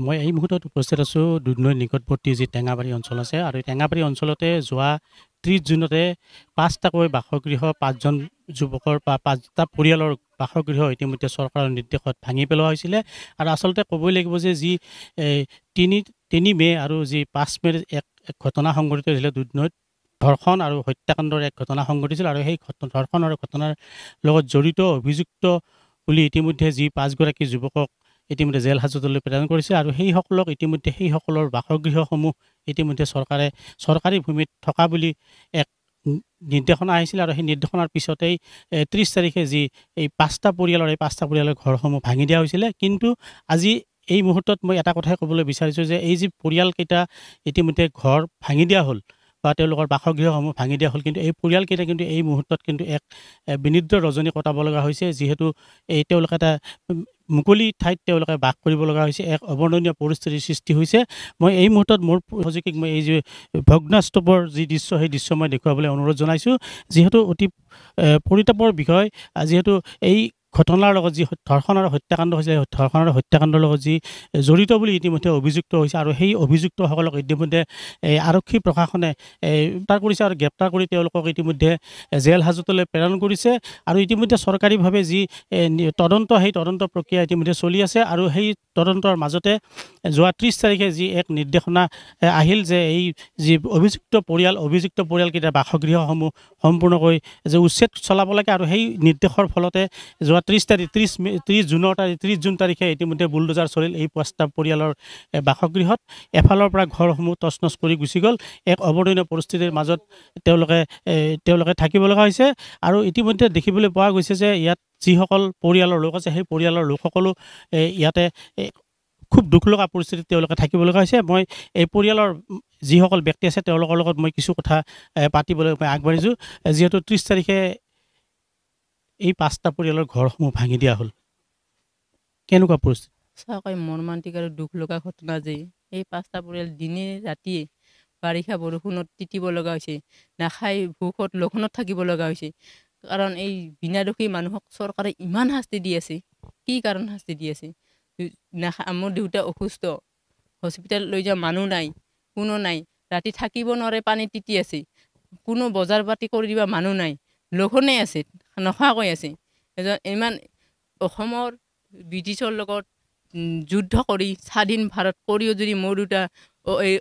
মই এই মুহূৰ্তত উপস্থিত আছোঁ দুধনৈৰ নিকটৱৰ্তী যি টেঙাবাৰী অঞ্চল আছে আৰু এই টেঙাবাৰী অঞ্চলতে যোৱা 30 জুনতে 5টাকৈ বাসগৃহ 5জন যুৱকৰ বা 5টা পৰিয়ালৰ বাসগৃহ ইতিমধ্যে চৰকাৰৰ নিৰ্দেশত ভাঙি পেলোৱা হৈছিলে আৰু আচলতে ক'বই লাগিব যে যি 3 মে আৰু যি 5 মেৰ এক ঘটনা সংঘটিত হৈছিলে দুধনৈত ধৰ্ষণ আৰু হত্যাকাণ্ডৰ এক ঘটনা সংঘটিছিল আৰু সেই ধৰ্ষণ আৰু ঘটনাৰ লগত জড়িত অভিযুক্ত বুলি ইতিমধ্যে যি 5গৰাকী যুৱকক ইতিমধ্যে জেল হাজতলৈ প্ৰেৰণ কৰিছে আৰু সেইসকলক ইতিমধ্যে সেইসকলৰ বাসগৃহসমূহ ইতিমধ্যে চৰকাৰী ভূমিত থকা বুলি এক নিৰ্দেশনা আহিছিল আৰু সেই নিৰ্দেশনাৰ পিছতেই 30 তাৰিখে যি এই 5টা পৰিয়ালৰ ঘৰসমূহ ভাঙি দিয়া হৈছিলে। কিন্তু আজি এই মুহূৰ্তত মই এটা কথাই ক'বলৈ বিচাৰিছোঁ যে এই যি পৰিয়ালকেইটা ইতিমধ্যে ঘৰ ভাঙি দিয়া হ'ল বা তেওঁলোকৰ বাসগৃহসমূহ ভাঙি দিয়া হ'ল, কিন্তু এই পৰিয়ালকেইটা কিন্তু এই মুহূৰ্তত কিন্তু এক বিনিদ্ৰ ৰজনী কটাব লগা হৈছে, যিহেতু তেওঁলোকে এটা মুকলি ঠাইত তেওঁলোকে বাস কৰিব লগা হৈছে, এক অৱৰ্ণনীয় পৰিস্থিতিৰ সৃষ্টি হৈছে। মই এই মুহূৰ্তত মোৰ সহযোগীক মই এই যে ভগ্নাস্তৱৰ যি দৃশ্য সেই দৃশ্য মই দেখুৱাবলৈ অনুৰোধ জনাইছোঁ, যিহেতু অতি পৰিতাপৰ বিষয়। যিহেতু এই ঘটনাৰ লগত যি ধৰ্ষণ আৰু হত্যাকাণ্ড হৈছিলে, ধৰ্ষণ আৰু হত্যাকাণ্ডৰ লগত যি জড়িত বুলি ইতিমধ্যে অভিযুক্ত হৈছে আৰু সেই অভিযুক্তসকলক ইতিমধ্যে আৰক্ষী প্ৰশাসনে গ্ৰেপ্তাৰ কৰিছে আৰু গ্ৰেপ্তাৰ কৰি তেওঁলোকক ইতিমধ্যে জেল হাজতলৈ প্ৰেৰণ কৰিছে আৰু ইতিমধ্যে চৰকাৰীভাৱে যি তদন্ত সেই তদন্ত প্ৰক্ৰিয়া ইতিমধ্যে চলি আছে আৰু সেই তদন্তৰ মাজতে যোৱা 30 তাৰিখে যি এক নিৰ্দেশনা আহিল যে এই যি অভিযুক্ত পৰিয়ালকেইটাৰ বাসগৃহসমূহ সম্পূৰ্ণকৈ যে উচ্ছেদ চলাব লাগে আৰু সেই নিৰ্দেশৰ ফলতে যোৱা 30 জুন তাৰিখে ইতিমধ্যে বুলডোজাৰ চলিল এই 5টা পৰিয়ালৰ বাসগৃহত। এফালৰ পৰা ঘৰসমূহ তছনছ কৰি গুচি গ'ল, এক অৱৰ্ণনীয় পৰিস্থিতিৰ মাজত তেওঁলোকে থাকিব লগা হৈছে আৰু ইতিমধ্যে দেখিবলৈ পোৱা গৈছে যে ইয়াত যিসকল পৰিয়ালৰ লোক আছে সেই পৰিয়ালৰ লোকসকলো ইয়াতে খুব দুখ লগা পৰিস্থিতিত তেওঁলোকে থাকিব লগা হৈছে। মই এই পৰিয়ালৰ যিসকল ব্যক্তি আছে তেওঁলোকৰ লগত মই কিছু কথা পাতিবলৈ মই আগবাঢ়িছোঁ, যিহেতু 30 তাৰিখে এই 5টা পৰিয়ালৰ ঘৰসমূহ ভাঙি দিয়া হ'ল। কেনেকুৱা পৰিস্থিতি? সঁচাকৈ মৰ্মান্তিক আৰু দুখ লগা ঘটনা যে এই 5টা পৰিয়াল দিনে ৰাতিয়ে বাৰিষা বৰষুণত তিতিব লগা হৈছে, নাখাই ভোকত লঘোণত থাকিব লগা হৈছে। কাৰণ এই বিনা দোষী মানুহক চৰকাৰে ইমান শাস্তি দি আছে, কি কাৰণ শাস্তি দি আছে? মোৰ দেউতা অসুস্থ, হস্পিটেল লৈ যোৱা মানুহ নাই, কোনো নাই, ৰাতি থাকিব নোৱাৰে, পানী তিতি আছে, কোনো বজাৰ পাতি কৰি দিবা মানুহ নাই, লঘোণে আছে, নোখোৱাকৈ আছে। ইমান অসমৰ ব্ৰিটিছৰ লগত যুদ্ধ কৰি স্বাধীন ভাৰত কৰিও যদি মোৰ দেউতা এই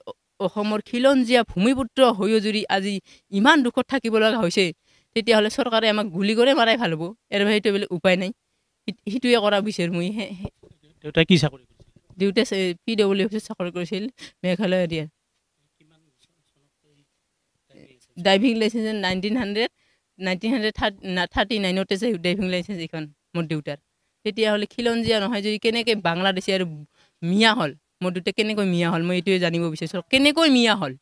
অসমৰ খিলঞ্জীয়া ভূমিপুত্ৰ হৈও যদি আজি ইমান দুখত থাকিব লগা হৈছে, তেতিয়াহ'লে চৰকাৰে আমাক গুলি কৰি মাৰাই ভাল হ'ব। ইয়াৰ বাহিৰে সেইটো বেলেগ উপায় নাই, সেইটোৱে কৰা বিচাৰোঁ মই। দেউতাই কি চাকৰি কৰিছিল? দেউতাই PWD অফিচত চাকৰি কৰিছিল, মেঘালয় এৰিয়াত। ড্ৰাইভিং লাইচেঞ্চ 1939তে যে ড্ৰাইভিং লাইচেঞ্চ এইখন মোৰ দেউতাৰ। তেতিয়াহ'লে খিলঞ্জীয়া নহয় যদি কেনেকৈ বাংলাদেশী আৰু মিয়া হ'ল, মোৰ দেউতা কেনেকৈ মিয়া হ'ল মই এইটোৱে জানিব বিচাৰিছোঁ। কেনেকৈ মিয়া হ'ল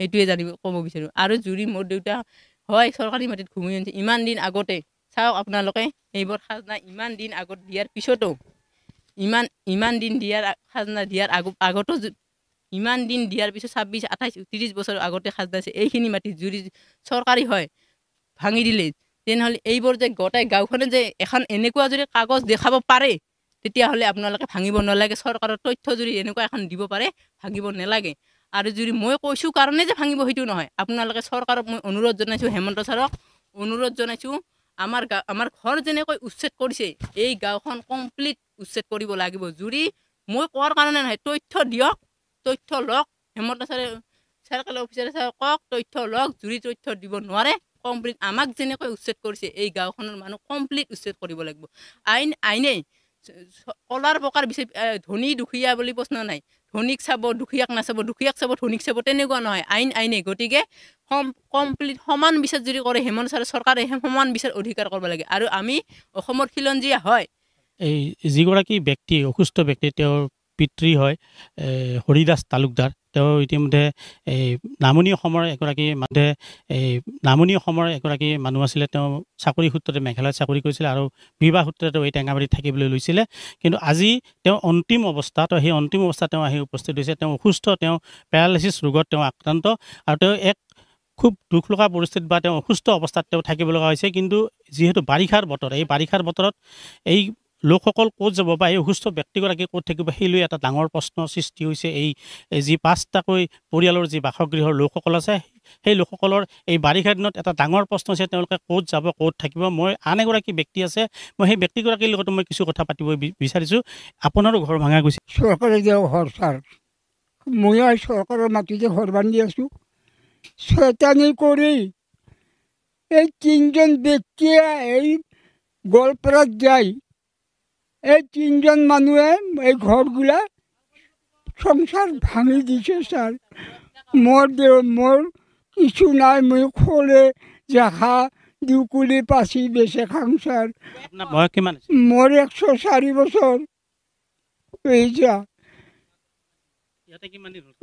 এইটোৱে ক'ব বিচাৰোঁ। আৰু যদি মোৰ দেউতা হয় চৰকাৰী মাটিত ঘূমি আনিছে ইমান দিন আগতে, চাওক আপোনালোকে এইবোৰ খাজনা ইমান দিন আগত দিয়াৰ পিছতো, ইমান দিন দিয়াৰ খাজনা দিয়াৰ আগতো ইমান দিন দিয়াৰ পিছত 26, 28, 30 বছৰ আগতে খাজনা আছে, এইখিনি মাটি যদি চৰকাৰী হয় ভাঙি দিলে, তেনেহ'লে এইবোৰ যে গোটেই গাঁওখনে যে এখন এনেকুৱা যদি কাগজ দেখাব পাৰে, তেতিয়াহ'লে আপোনালোকে ভাঙিব নালাগে। চৰকাৰৰ তথ্য যদি এনেকুৱা এখন দিব পাৰে ভাঙিব নালাগে। আৰু যদি মই কৈছোঁ কাৰণে যে ভাঙিব সেইটো নহয়, আপোনালোকে চৰকাৰক মই অনুৰোধ জনাইছোঁ, হেমন্ত ছাৰক অনুৰোধ জনাইছোঁ, আমাৰ ঘৰ যেনেকৈ উচ্ছেদ কৰিছে এই গাঁওখন কমপ্লিট উচ্ছেদ কৰিব লাগিব। যদি মই কোৱাৰ কাৰণে নহয়, তথ্য দিয়ক, তথ্য লওক, হেমন্ত ছাৰে চাৰ্কেল অফিচাৰে কওক, তথ্য লওক। যদি তথ্য দিব নোৱাৰে, কমপ্লিট আমাক যেনেকৈ উচ্ছেদ কৰিছে এই গাঁওখনৰ মানুহ কমপ্লিট উচ্ছেদ কৰিব লাগিব। আইনে কলাৰ প্ৰকাৰ বিচাৰি ধনী দুখীয়া বুলি প্ৰশ্ন নাই, ধনীক চাব দুখীয়াক নাচাব, দুখীয়াক চাব ধনীক চাব, তেনেকুৱা নহয়। আইনে গতিকে কমপ্লিট সমান বিচাৰ যদি কৰে হেমন্ত ছাৰে চৰকাৰে সমান বিচাৰ অধিকাৰ কৰিব লাগে। আৰু আমি অসমৰ খিলঞ্জীয়া হয়। এই যিগৰাকী ব্যক্তি অসুস্থ ব্যক্তি তেওঁৰ পিতৃ হয় হৰিদাস তালুকদাৰ, তেওঁ ইতিমধ্যে এই নামনি অসমৰ এগৰাকী মানুহ আছিলে। তেওঁ চাকৰি সূত্ৰতে মেঘালয়ত চাকৰি কৰিছিলে আৰু বিবাহ সূত্ৰে তেওঁ এই টেঙাবাৰীত থাকিবলৈ লৈছিলে। কিন্তু আজি তেওঁ অন্তিম অৱস্থাত, সেই অন্তিম অৱস্থাত তেওঁ আহি উপস্থিত হৈছে। তেওঁ অসুস্থ, তেওঁ পেৰালাইচিছ ৰোগত তেওঁ আক্ৰান্ত আৰু তেওঁ এক খুব দুখ লগা পৰিস্থিতিত বা তেওঁ অসুস্থ অৱস্থাত তেওঁ থাকিব লগা হৈছে। কিন্তু যিহেতু বাৰিষাৰ বতৰ, এই বাৰিষাৰ বতৰত এই লোকসকল ক'ত যাব বা এই অসুস্থ ব্যক্তিগৰাকী ক'ত থাকিব সেই লৈ এটা ডাঙৰ প্ৰশ্ন সৃষ্টি হৈছে। এই যি 5টাকৈ পৰিয়ালৰ যি বাসগৃহৰ লোকসকল আছে সেই লোকসকলৰ এই বাৰিষাৰ দিনত এটা ডাঙৰ প্ৰশ্ন হৈছে তেওঁলোকে ক'ত যাব, ক'ত থাকিব। মই আন এগৰাকী ব্যক্তি আছে, মই সেই ব্যক্তিগৰাকীৰ লগতো মই কিছু কথা পাতিব বিচাৰিছোঁ। আপোনাৰো ঘৰ ভাঙা গৈছে? চৰকাৰে দিয়া ঘৰ ছাৰ, মই চৰকাৰৰ মাটিতে ঘৰ বান্ধি আছোঁ। শয়তানি কৰি এই 3জন ব্যক্তিয়ে এই গোৱালপাৰাত যায়, এই 3জন মানুহে এই ঘৰগুলা সংসাৰ ভাঙি দিছে ছাৰ। মোৰ কিছু নাই, মই খোলে জাখা দিউকুলি পাচি বেচে খাং ছাৰ। আপোনাৰ বয়স কিমান? মোৰ 104 বছৰ।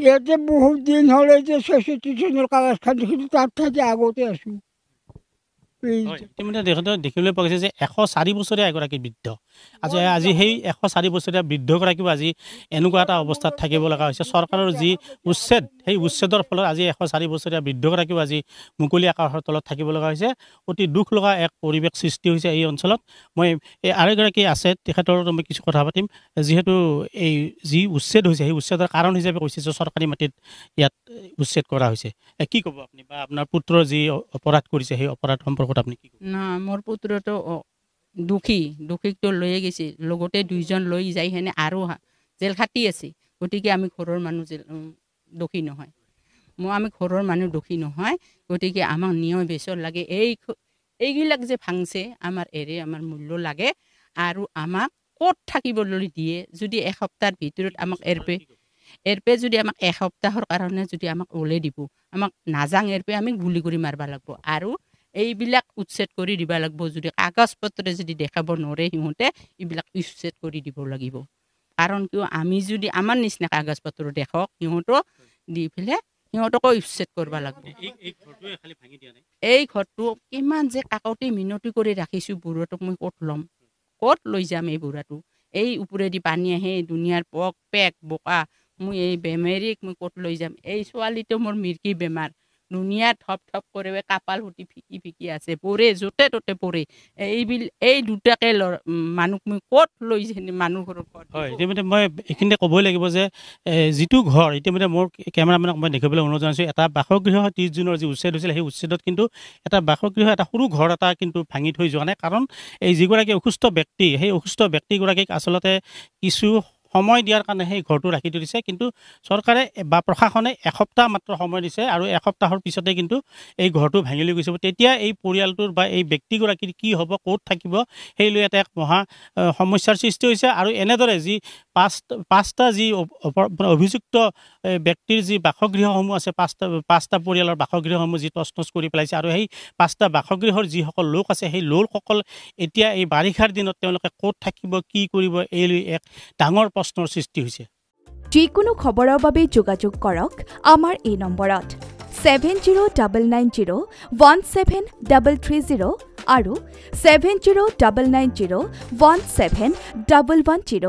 ইয়াতে বহুত দিন হ'লে যে 66 চনৰ কাগজখন দেখিছোঁ, তাত থাকি আগতে আছোঁ। ইতিমধ্যে দেখিবলৈ পোৱা গৈছে যে 104 বছৰীয়া এগৰাকী বৃদ্ধ, আজি সেই 104 বছৰীয়া বৃদ্ধগৰাকীও আজি এনেকুৱা এটা অৱস্থাত থাকিব লগা হৈছে। চৰকাৰৰ যি উচ্ছেদ, সেই উচ্ছেদৰ ফলত আজি 104 বছৰীয়া বৃদ্ধগৰাকীও আজি মুকলি আকাশৰ তলত থাকিব লগা হৈছে। অতি দুখ লগা এক পৰিৱেশ সৃষ্টি হৈছে এই অঞ্চলত। মই এই আৰু এগৰাকী আছে, তেখেতৰ লগত মই কিছু কথা পাতিম। যিহেতু এই যি উচ্ছেদ হৈছে, সেই উচ্ছেদৰ কাৰণ হিচাপে কৈছে যে চৰকাৰী মাটিত ইয়াত উচ্ছেদ কৰা হৈছে। কি ক'ব আপুনি, বা আপোনাৰ পুত্ৰৰ যি অপৰাধ কৰিছে সেই অপৰাধ সম্পৰ্কত আপুনি কি ক'ব? না, মোৰ পুত্ৰটো দুখীকটো লৈয়ে গৈছে, লগতে 2জন লৈ যাই সেনে আৰু জেল খাটি আছে। গতিকে আমি ঘৰৰ মানুহ দোষী নহয়, আমি ঘৰৰ মানুহ দোষী নহয়। গতিকে আমাক নিয়ম বেচৰ লাগে। এইবিলাক যে ভাংছে আমাৰ আমাৰ মূল্য লাগে, আৰু আমাক ক'ত থাকিবলৈ দিয়ে। যদি এসপ্তাহৰ ভিতৰত আমাক এৰপে যদি আমাক এসপ্তাহৰ কাৰণে যদি আমাক ওলাই দিব, আমাক নাজাং এৰপে আমি গুলি কৰি মাৰবা লাগিব, আৰু এইবিলাক উচ্ছেদ কৰি দিব লাগিব। যদি কাগজ পত্ৰে যদি দেখাব নোৱাৰে সিহঁতে, এইবিলাক উচ্ছেদ কৰি দিব লাগিব। কাৰণ কিয়, আমি যদি আমাৰ নিচিনা কাগজ পত্ৰ দেখক, সিহঁতক দি পেলাই সিহঁতকো উচ্ছেদ কৰিব লাগিব। এই ঘৰটো কিমান যে কাকতি মিনতি কৰি ৰাখিছোঁ, বুঢ়াটোক মই ক'ত ল'ম, ক'ত লৈ যাম এই বুঢ়াটো? এই ওপৰেদি পানী আহে, দুনিয়াৰ পেক বোকা, মই এই বেমাৰীক মই ক'ত লৈ যাম? এই ছোৱালীটো মোৰ মিৰ্কি বেমাৰ, দুনিয়াত থপ কৰে, কাপাল ফুটি ফিকি আছে, পৰে য'তে ত'তে পৰে। এই দুটাকে মানুহক মই ক'ত লৈ মানুহ ঘৰত? হয়, ইতিমধ্যে মই এইখিনিতে ক'বই লাগিব যে যিটো ঘৰ, ইতিমধ্যে মোৰ কেমেৰামেনক মই দেখিবলৈ অনুৰোধ জনাইছোঁ, এটা বাসগৃহ 30 জুনৰ যি উচ্ছেদ হৈছিল, সেই উচ্ছেদত কিন্তু এটা বাসগৃহ, এটা সৰু ঘৰ এটা কিন্তু ভাঙি থৈ যোৱা নাই। কাৰণ এই যিগৰাকী অসুস্থ ব্যক্তি, সেই অসুস্থ ব্যক্তিগৰাকীক আচলতে কিছু সময় দিয়াৰ কাৰণে সেই ঘৰটো ৰাখি থৈ দিছে। কিন্তু চৰকাৰে বা প্ৰশাসনে এসপ্তাহ মাত্ৰ সময় দিছে, আৰু এসপ্তাহৰ পিছতে কিন্তু এই ঘৰটো ভাঙি লৈ গৈছে। তেতিয়া এই পৰিয়ালটোৰ বা এই ব্যক্তিগৰাকীৰ কি হ'ব, ক'ত থাকিব, সেই লৈ এটা এক মহা সমস্যাৰ সৃষ্টি হৈছে। আৰু এনেদৰে যি পাঁচটা যি অভিযুক্ত ব্যক্তিৰ যি বাসগৃহসমূহ আছে, পাঁচটা পৰিয়ালৰ বাসগৃহসমূহ যি তছনছ কৰি পেলাইছে, আৰু সেই 5টা বাসগৃহৰ যিসকল লোক আছে, সেই লোকসকল এতিয়া এই বাৰিষাৰ দিনত তেওঁলোকে ক'ত থাকিব, কি কৰিব, এই লৈ এক ডাঙৰ প্ৰশ্নৰ সৃষ্টি হৈছে। যিকোনো খবৰৰ বাবে যোগাযোগ কৰক আমাৰ এই নম্বৰত 7099017330 আৰু 7099017110।